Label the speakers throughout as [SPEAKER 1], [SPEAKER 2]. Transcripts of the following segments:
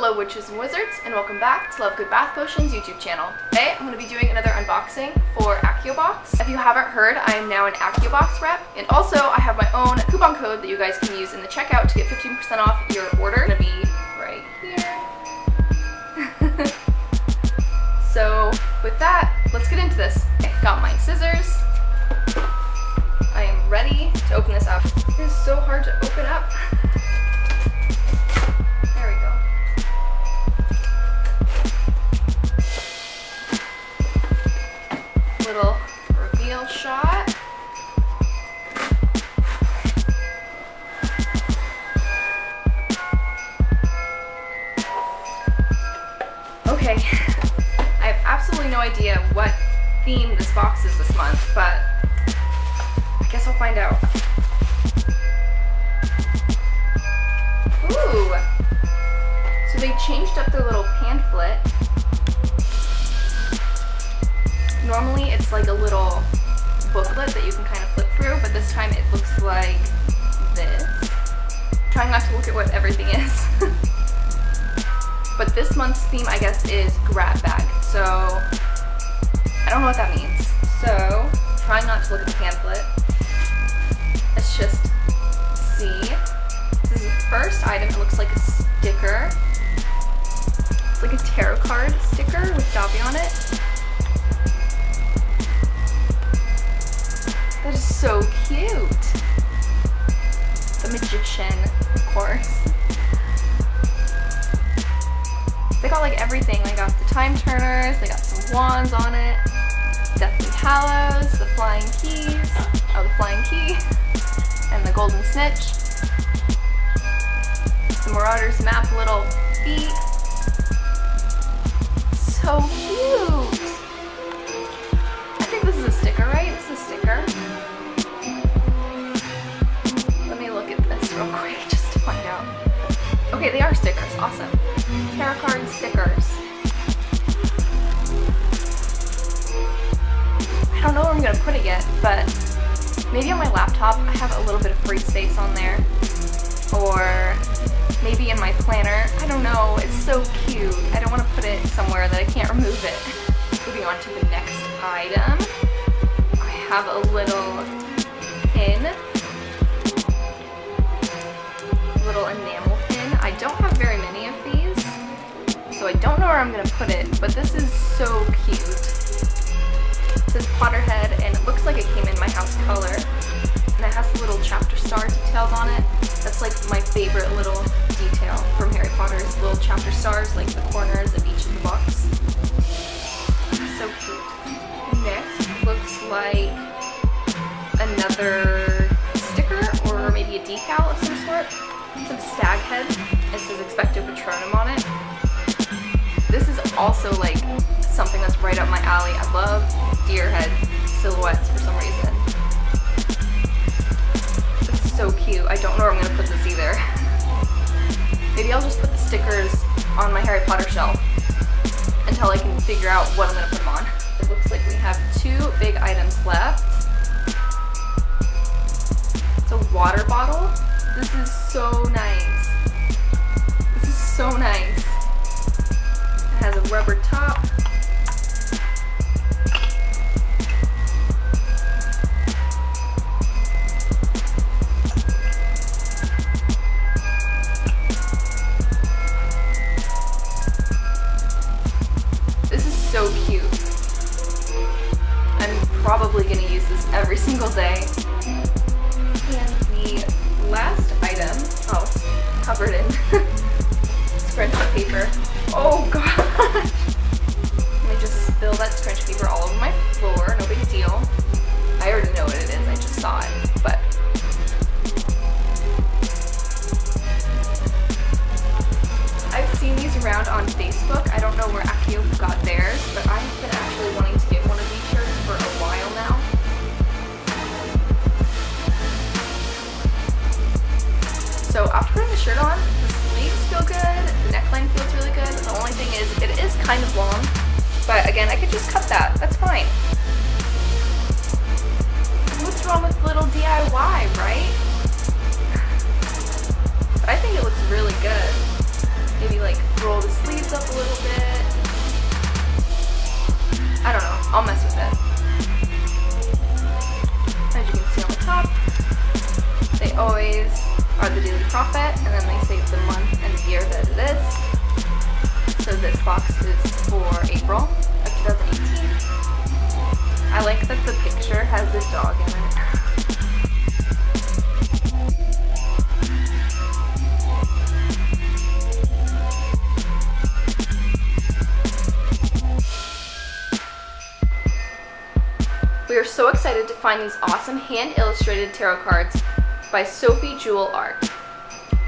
[SPEAKER 1] Hello witches and wizards, and welcome back to Lovegood Bath Potions YouTube channel. Today I'm going to be doing another unboxing for Accio box. If you haven't heard, I am now an Accio box rep, and also I have my own coupon code that you guys can use in the checkout to get 15% off your order. It's going to be right here. So with that, let's get into this. I got my scissors. I am ready to open this up. It is so hard to open up. There we go. Little reveal shot. Okay, I have absolutely no idea what theme this box is this month, but I guess I'll find out. Ooh! So they changed up their little pamphlet. Normally it's like a little booklet that you can kind of flip through, but this time it looks like this. I'm trying not to look at what everything is. But this month's theme, I guess, is grab bag. So I don't know what that means. So trying not to look at the pamphlet. Let's just see. This is the first item. It looks like a sticker. It's like a tarot card sticker with Dobby on it. That is so cute. The magician, of course. They got like everything. They got the time turners, they got some wands on it, Deathly Hallows, the flying keys, the flying key, and the golden snitch. The Marauder's map little feet. So cute! I think this is a sticker, right? This is a sticker. Let me look at this real quick just to find out. Okay, they are stickers. Awesome. Tarot card stickers. I don't know where I'm going to put it yet, but maybe on my laptop I have a little bit of free space on there. Or maybe in my planner. I don't know. It's so cute. I don't want to put it somewhere that I can't remove it. Moving on to the next item. I have a little pin. Little enamel pin. I don't have very many of these, so I don't know where I'm going to put it, but this is so cute. It says Potterhead, and it looks like it came in my house color. And it has the little chapter star details on it. That's like my favorite little detail from Harry Potter's little chapter stars, like the corners of each of the books. So cute. Next looks like another sticker, or maybe a decal of some sort. It's a stag head. It says Expecto Patronum on it. This is also like something that's right up my alley. I love deer head silhouettes for some reason. It's so cute. I don't know where I'm going to put this either. Maybe I'll just put the stickers on my Harry Potter shelf until I can figure out what I'm going to put them on. It looks like we have two big items left. It's a water bottle. This is so nice. This is so nice. It has a rubber top. This is so cute. I'm probably going to use this every single day. And the last item, oh, it's covered in scrunchie paper. Oh gosh! Let me just spill that scrunchie paper all over my floor, no big deal. I already know what it is, I just saw it, but I've seen these around on Facebook. I don't know where Accio got theirs, but I've been actually wanting to get one of these shirts for a while now. So after putting the shirt on, the sleeves feel good, the neckline feels really good. The only thing is, it is kind of long, but again, I could just cut that. That's fine. What's wrong with little DIY, right? But I think it looks really good. Maybe like roll a dog in it. We are so excited to find these awesome hand-illustrated tarot cards by Sophie Jewel Art.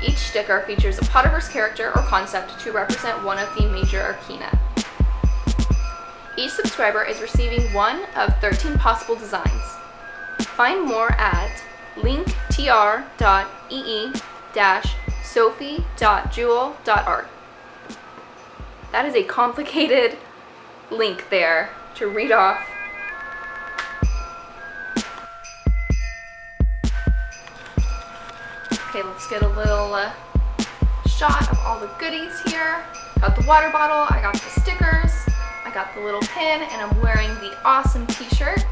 [SPEAKER 1] Each sticker features a Potterverse character or concept to represent one of the major arcana. Each subscriber is receiving one of 13 possible designs. Find more at linktr.ee-sophie.jewel.art. That is a complicated link there to read off. Okay, let's get a little shot of all the goodies here. Got the water bottle, I got the stickers, I got the little pin, and I'm wearing the awesome t-shirt.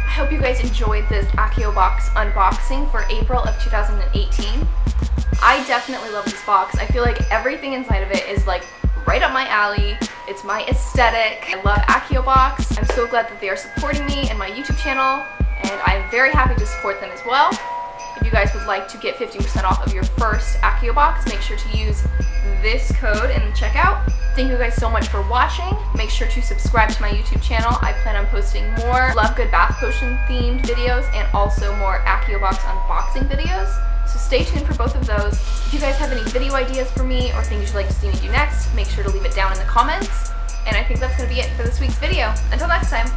[SPEAKER 1] I hope you guys enjoyed this Accio box unboxing for April of 2018. I definitely love this box. I feel like everything inside of it is like right up my alley. It's my aesthetic. I love Accio box. I'm so glad that they are supporting me and my YouTube channel, and I'm very happy to support them as well. If you guys would like to get 15% off of your first Accio box, make sure to use this code in the checkout. Thank you guys so much for watching. Make sure to subscribe to my YouTube channel. I plan on posting more Lovegood bath potion themed videos and also more Accio box unboxing videos. So stay tuned for both of those. If you guys have any video ideas for me or things you'd like to see me do next, make sure to leave it down in the comments. And I think that's going to be it for this week's video. Until next time.